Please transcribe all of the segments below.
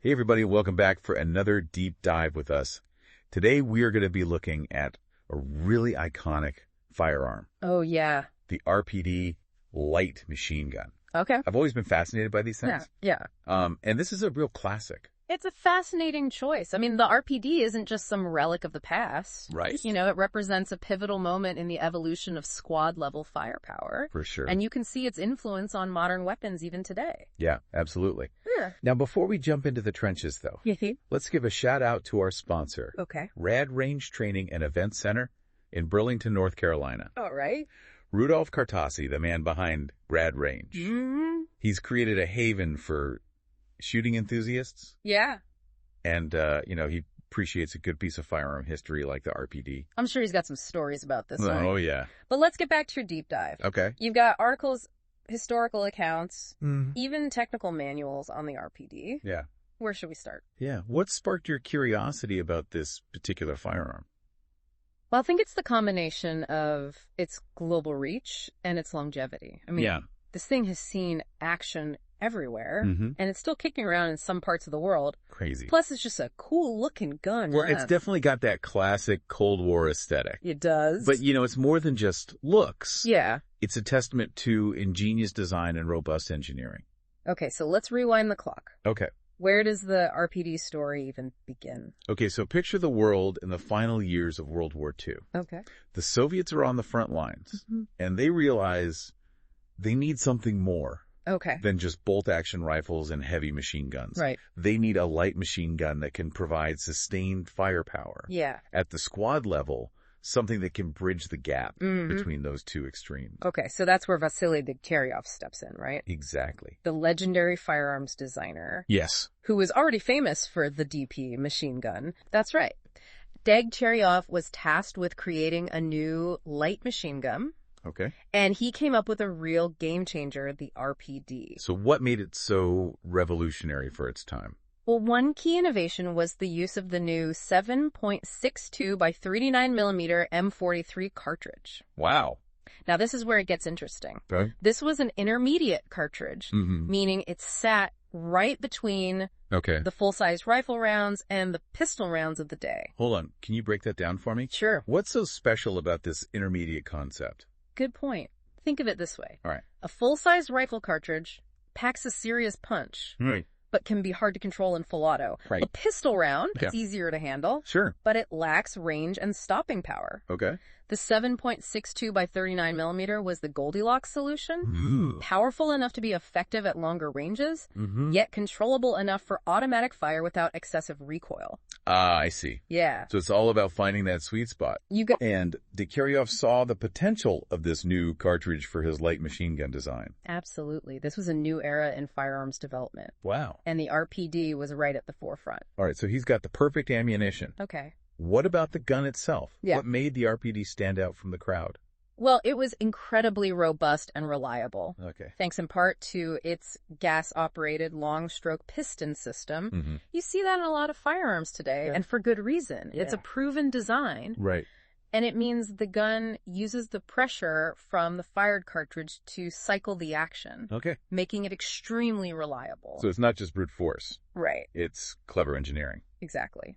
Hey everybody, welcome back for another deep dive with us. Today we are going to be looking at a really iconic firearm. Oh, yeah. The RPD light machine gun. Okay. I've always been fascinated by these things. Yeah. And this is a real classic. It's a fascinating choice. I mean, the RPD isn't just some relic of the past. Right. You know, it represents a pivotal moment in the evolution of squad-level firepower. For sure. And you can see its influence on modern weapons even today. Yeah, absolutely. Yeah. Now, before we jump into the trenches, though, let's give a shout out to our sponsor, Okay. RAD Range Training and Event Center in Burlington, North Carolina. All right. Rudolph Kartasi, the man behind RAD Range. Mm-hmm. He's created a haven for shooting enthusiasts. Yeah. And, he appreciates a good piece of firearm history like the RPD. I'm sure he's got some stories about this one. Oh, yeah. But let's get back to your deep dive. Okay. You've got articles, historical accounts, Mm. even technical manuals on the RPD. Yeah. Where should we start? Yeah. What sparked your curiosity about this particular firearm? Well, I think it's the combination of its global reach and its longevity. I mean, Yeah. This thing has seen action everywhere, Mm-hmm. and it's still kicking around in some parts of the world. Crazy. Plus, it's just a cool-looking gun. Well, man. it's definitely got that classic Cold War aesthetic. It does. But, it's more than just looks. Yeah. It's a testament to ingenious design and robust engineering. Okay, so let's rewind the clock. Okay. Where does the RPD story even begin? Okay, so picture the world in the final years of World War II. Okay. The Soviets are on the front lines, and they realize they need something more Okay. than just bolt-action rifles and heavy machine guns. Right. They need a light machine gun that can provide sustained firepower. Yeah. At the squad level, something that can bridge the gap between those two extremes. Okay, so that's where Vasily Degtyaryov steps in, right? Exactly. The legendary firearms designer. Yes. Who was already famous for the DP machine gun. That's right. Degtyaryov was tasked with creating a new light machine gun, Okay. and he came up with a real game changer, the RPD. So what made it so revolutionary for its time? Well, one key innovation was the use of the new 7.62 by 39 millimeter M43 cartridge. Wow. Now, this is where it gets interesting. Okay. This was an intermediate cartridge, Mm-hmm. meaning it sat right between Okay. the full-size rifle rounds and the pistol rounds of the day. Hold on. Can you break that down for me? Sure. What's so special about this intermediate concept? Good point. Think of it this way. All right. A full-size rifle cartridge packs a serious punch, Right. but can be hard to control in full auto. Right. A pistol round is Yeah. easier to handle, Sure. but it lacks range and stopping power. Okay. The 7.62 by 39 millimeter was the Goldilocks solution. Ooh. Powerful enough to be effective at longer ranges, Mm-hmm. yet controllable enough for automatic fire without excessive recoil. Ah, I see. Yeah. So it's all about finding that sweet spot. You got And Degtyaryov saw the potential of this new cartridge for his light machine gun design. Absolutely. This was a new era in firearms development, Wow. and the RPD was right at the forefront. All right, so he's got the perfect ammunition. Okay. What about the gun itself? Yeah. What made the RPD stand out from the crowd? Well, it was incredibly robust and reliable, Okay. thanks in part to its gas-operated long-stroke piston system. Mm-hmm. You see that in a lot of firearms today, Yeah. and for good reason. It's a Yeah. proven design, Right. and it means the gun uses the pressure from the fired cartridge to cycle the action, Okay. making it extremely reliable. So it's not just brute force. Right, It's clever engineering. exactly.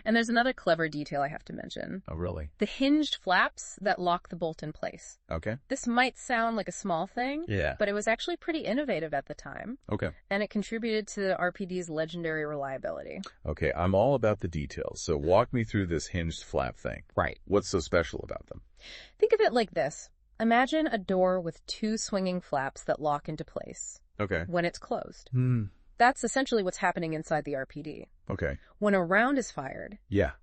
And there's another clever detail I have to mention. Oh, really? The hinged flaps that lock the bolt in place. Okay. This might sound like a small thing, Yeah. but it was actually pretty innovative at the time, Okay. and it contributed to the RPD's legendary reliability. Okay, I'm all about the details. So walk me through this hinged flap thing. Right. What's so special about them? Think of it like this. Imagine a door with two swinging flaps that lock into place Okay. when it's closed. Hmm. That's essentially what's happening inside the RPD. Okay. When a round is fired, Yeah.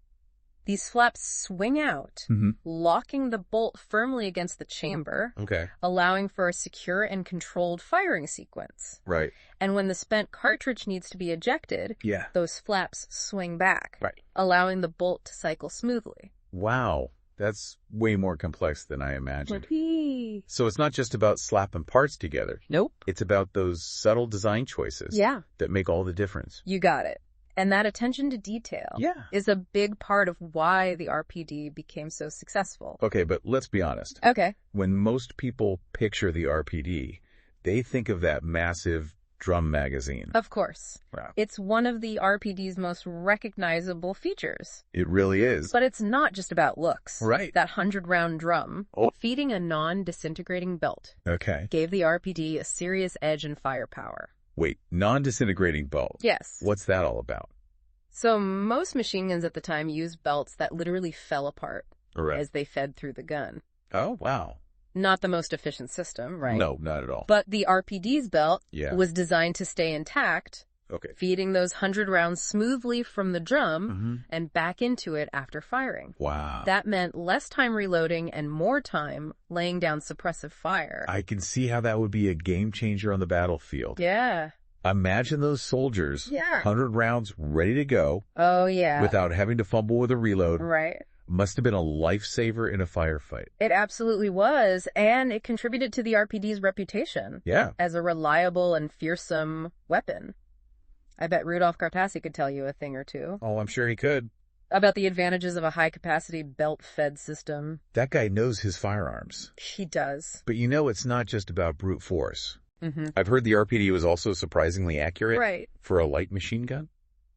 these flaps swing out, Mm-hmm. locking the bolt firmly against the chamber, Okay. allowing for a secure and controlled firing sequence. Right. And when the spent cartridge needs to be ejected, Yeah. those flaps swing back, Right. allowing the bolt to cycle smoothly. Wow. That's way more complex than I imagined. Whoopee. So it's not just about slapping parts together. Nope. It's about those subtle design choices Yeah, that make all the difference. you got it. And that attention to detail Yeah. is a big part of why the RPD became so successful. Okay, but let's be honest. Okay. When most people picture the RPD, they think of that massive drum magazine. Of course. Wow. It's one of the RPD's most recognizable features. It really is. But it's not just about looks. Right. That 100-round drum, feeding a non-disintegrating belt, Okay. gave the RPD a serious edge in firepower. Wait, non-disintegrating bolt. Yes. What's that all about? So most machine guns at the time used belts that literally fell apart as they fed through the gun. Oh, wow. Not the most efficient system, right? No, not at all. But the RPD's belt Yeah. was designed to stay intact, Okay. feeding those 100 rounds smoothly from the drum and back into it after firing. Wow. That meant less time reloading and more time laying down suppressive fire. I can see how that would be a game changer on the battlefield. Yeah. Imagine those soldiers, Yeah. 100 rounds ready to go Oh, yeah. without having to fumble with a reload. Right. Must have been a lifesaver in a firefight. It absolutely was, and it contributed to the RPD's reputation Yeah. as a reliable and fearsome weapon. I bet Rudolph Kartassi could tell you a thing or two Oh, I'm sure he could. about the advantages of a high-capacity belt-fed system. That guy knows his firearms. He does. But you know it's not just about brute force. Mm-hmm. I've heard the RPD was also surprisingly accurate Right. for a light machine gun.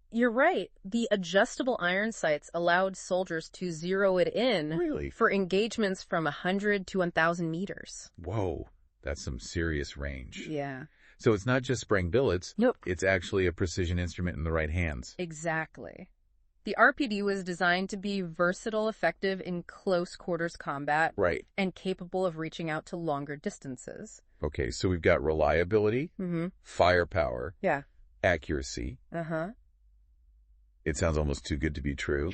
You're right. The adjustable iron sights allowed soldiers to zero it in Really? for engagements from 100 to 1,000 meters. Whoa, that's some serious range. Yeah. So it's not just spraying billets. Nope. It's actually a precision instrument in the right hands. Exactly. The RPD was designed to be versatile, effective in close quarters combat, Right. and capable of reaching out to longer distances. Okay, so we've got reliability, Mm-hmm. firepower, Yeah. accuracy. Uh-huh. It sounds almost too good to be true.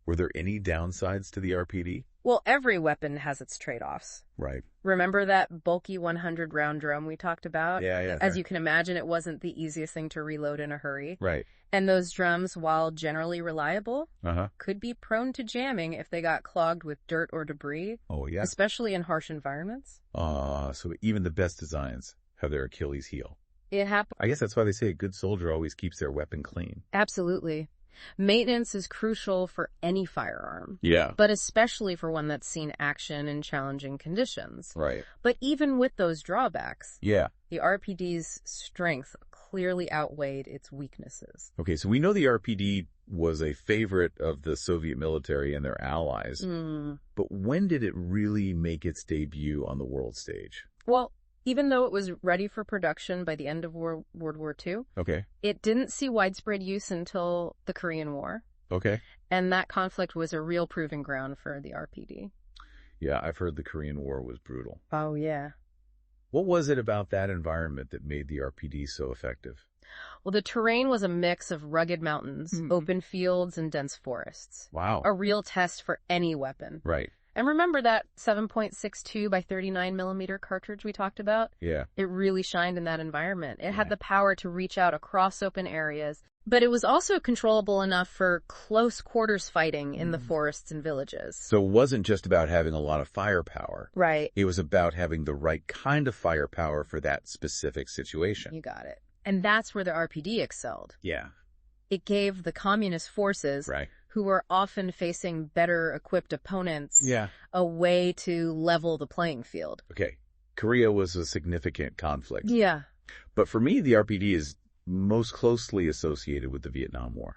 Were there any downsides to the RPD? Well, every weapon has its trade-offs. Right. Remember that bulky 100-round drum we talked about? Yeah. As you can imagine, it wasn't the easiest thing to reload in a hurry. Right. And those drums, while generally reliable, Uh-huh. could be prone to jamming if they got clogged with dirt or debris, Oh, yeah. especially in harsh environments. So even the best designs have their Achilles heel. It happened. I guess that's why they say a good soldier always keeps their weapon clean. Absolutely. Maintenance is crucial for any firearm, Yeah. but especially for one that's seen action in challenging conditions. Right. But even with those drawbacks, Yeah. the RPD's strength clearly outweighed its weaknesses. Okay, so we know the RPD was a favorite of the Soviet military and their allies, but when did it really make its debut on the world stage? Well, even though it was ready for production by the end of World War II, Okay. it didn't see widespread use until the Korean War, Okay. and that conflict was a real proving ground for the RPD. Yeah, I've heard the Korean War was brutal. Oh, yeah. What was it about that environment that made the RPD so effective? Well, the terrain was a mix of rugged mountains, open fields, and dense forests. Wow. A real test for any weapon. Right. And remember that 7.62 by 39 millimeter cartridge we talked about? Yeah. It really shined in that environment. It had the power to reach out across open areas, but it was also controllable enough for close quarters fighting in the forests and villages. So it wasn't just about having a lot of firepower. Right. It was about having the right kind of firepower for that specific situation. You got it. And that's where the RPD excelled. Yeah. It gave the communist forces, Right. who were often facing better equipped opponents, Yeah. a way to level the playing field. Okay. Korea was a significant conflict. Yeah. But for me, the RPD is most closely associated with the Vietnam War.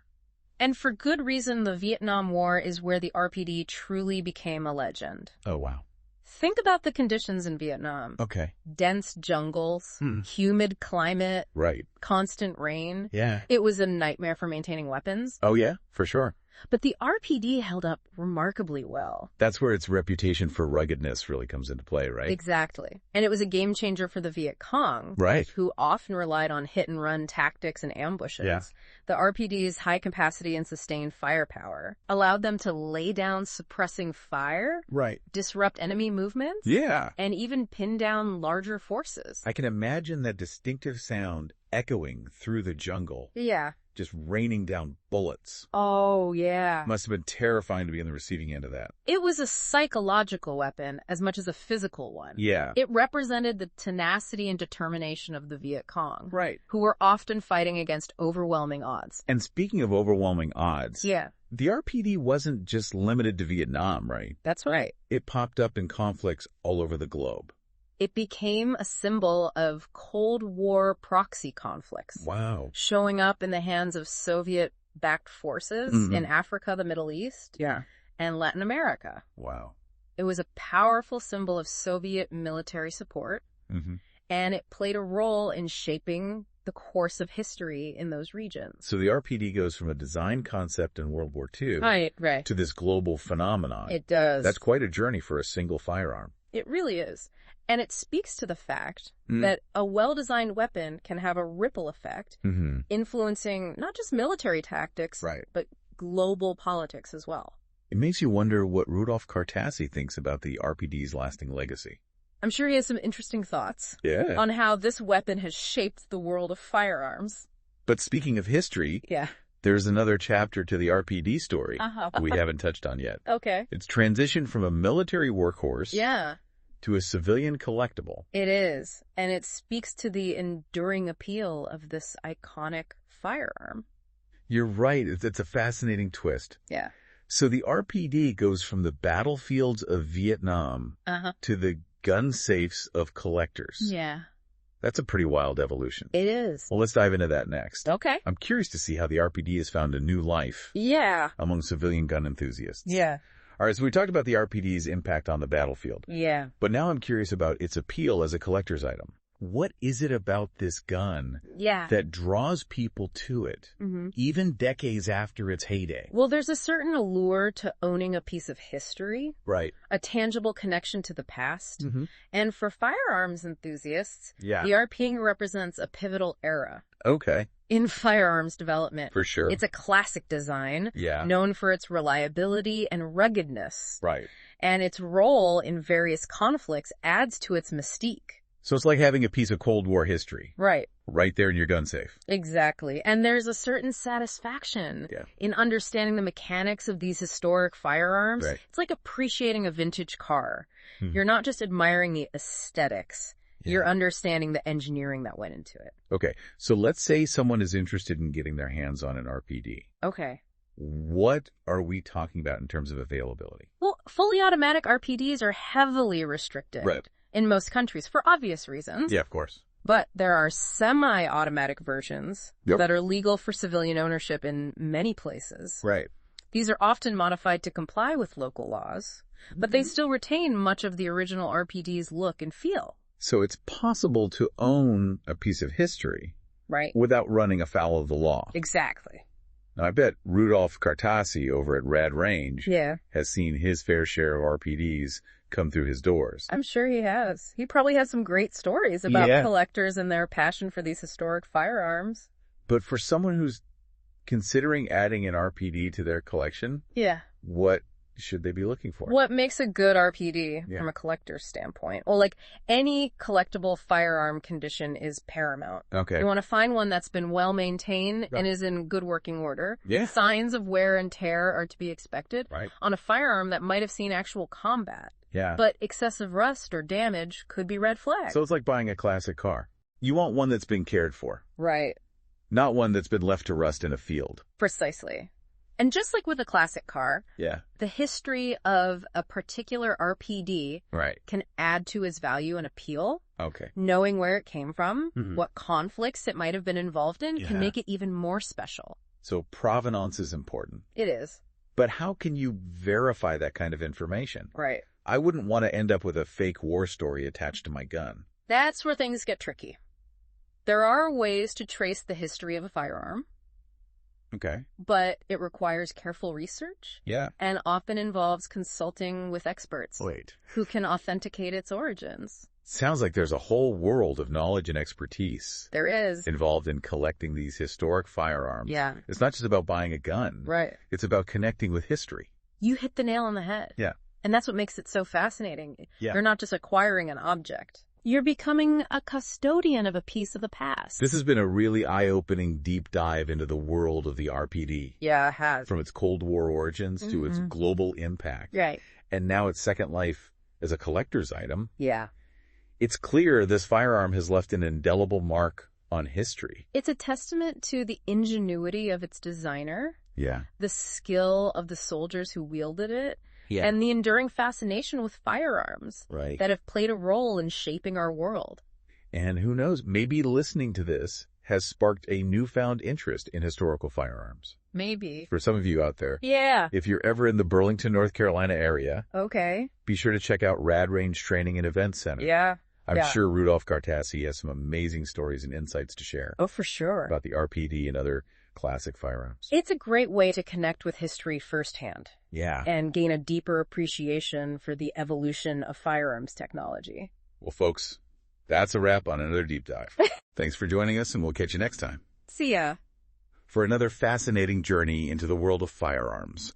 And for good reason, the Vietnam War is where the RPD truly became a legend. Oh, wow. Think about the conditions in Vietnam. Okay. Dense jungles, humid climate, Right. constant rain. Yeah. It was a nightmare for maintaining weapons. Oh, yeah, for sure. But the RPD held up remarkably well. That's where its reputation for ruggedness really comes into play, right? Exactly. And it was a game changer for the Viet Cong, Right. who often relied on hit-and-run tactics and ambushes. Yeah. The RPD's high capacity and sustained firepower allowed them to lay down suppressing fire, Right. disrupt enemy movements, Yeah. and even pin down larger forces. I can imagine that distinctive sound echoing through the jungle, Yeah. just raining down bullets. Oh, yeah. Must have been terrifying to be on the receiving end of that. It was a psychological weapon as much as a physical one. Yeah. It represented the tenacity and determination of the Viet Cong, Right. who were often fighting against overwhelming odds. And speaking of overwhelming odds, Yeah, the RPD wasn't just limited to Vietnam, right? that's right. It popped up in conflicts all over the globe. It became a symbol of Cold War proxy conflicts. Wow. Showing up in the hands of Soviet-backed forces in Africa, the Middle East, and Latin America. Wow. It was a powerful symbol of Soviet military support, and it played a role in shaping the course of history in those regions. So the RPD goes from a design concept in World War II right. to this global phenomenon. It does. That's quite a journey for a single firearm. It really is. And it speaks to the fact that a well-designed weapon can have a ripple effect, influencing not just military tactics, but global politics as well. It makes you wonder what Rudolf Kartasy thinks about the RPD's lasting legacy. I'm sure he has some interesting thoughts on how this weapon has shaped the world of firearms. But speaking of history, there's another chapter to the RPD story we haven't touched on yet. Okay. It's transitioned from a military workhorse to a civilian collectible. It is, and it speaks to the enduring appeal of this iconic firearm. You're right. It's a fascinating twist. Yeah. So the RPD goes from the battlefields of Vietnam to the gun safes of collectors. Yeah. That's a pretty wild evolution. It is. Well, let's dive into that next. Okay. I'm curious to see how the RPD has found a new life among civilian gun enthusiasts. Yeah. All right, so we talked about the RPD's impact on the battlefield. Yeah. But now I'm curious about its appeal as a collector's item. What is it about this gun that draws people to it, even decades after its heyday? Well, there's a certain allure to owning a piece of history. Right. A tangible connection to the past. And for firearms enthusiasts, the RPD represents a pivotal era. Okay. In firearms development. For sure. It's a classic design, known for its reliability and ruggedness. Right. And its role in various conflicts adds to its mystique. So it's like having a piece of Cold War history. Right. Right there in your gun safe. Exactly. And there's a certain satisfaction in understanding the mechanics of these historic firearms. Right. It's like appreciating a vintage car. You're not just admiring the aesthetics. You're understanding the engineering that went into it. Okay. So let's say someone is interested in getting their hands on an RPD. Okay. What are we talking about in terms of availability? Well, fully automatic RPDs are heavily restricted. Right. In most countries, for obvious reasons. Yeah, of course. But there are semi-automatic versions that are legal for civilian ownership in many places. Right. These are often modified to comply with local laws, but they still retain much of the original RPD's look and feel. So it's possible to own a piece of history without running afoul of the law. Exactly. Now, I bet Rudolf Kartasy over at RAD Range has seen his fair share of RPDs come through his doors. I'm sure he has. He probably has some great stories about collectors and their passion for these historic firearms. But for someone who's considering adding an RPD to their collection, what should they be looking for? What makes a good RPD from a collector's standpoint? Well, like any collectible firearm condition is paramount. Okay. You want to find one that's been well maintained and is in good working order. Yeah. Signs of wear and tear are to be expected on a firearm that might have seen actual combat. Yeah. But excessive rust or damage could be red flags. So it's like buying a classic car. You want one that's been cared for. Right. Not one that's been left to rust in a field. Precisely. And just like with a classic car, the history of a particular RPD can add to its value and appeal. Okay. Knowing where it came from, what conflicts it might have been involved in, can make it even more special. So provenance is important. It is. But how can you verify that kind of information? Right. I wouldn't want to end up with a fake war story attached to my gun. That's where things get tricky. There are ways to trace the history of a firearm. Okay. But it requires careful research. Yeah. And often involves consulting with experts. Who can authenticate its origins. Sounds like there's a whole world of knowledge and expertise. There is. Involved in collecting these historic firearms. Yeah. It's not just about buying a gun. Right. It's about connecting with history. You hit the nail on the head. Yeah. And that's what makes it so fascinating. Yeah. You're not just acquiring an object. You're becoming a custodian of a piece of the past. This has been a really eye-opening deep dive into the world of the RPD. Yeah, it has. From its Cold War origins to its global impact. Right. And now its second life as a collector's item. Yeah. It's clear this firearm has left an indelible mark on history. It's a testament to the ingenuity of its designer. Yeah. The skill of the soldiers who wielded it. and the enduring fascination with firearms that have played a role in shaping our world. And who knows, maybe listening to this has sparked a newfound interest in historical firearms. Maybe. For some of you out there. Yeah. If you're ever in the Burlington, North Carolina area, okay, be sure to check out RAD Range Training and Events Center. Yeah. I'm sure Rudolph Gartassi has some amazing stories and insights to share. Oh, for sure. About the RPD and other classic firearms. It's a great way to connect with history firsthand. Yeah. And gain a deeper appreciation for the evolution of firearms technology. Well, folks, that's a wrap on another deep dive. Thanks for joining us, and we'll catch you next time. See ya. For another fascinating journey into the world of firearms.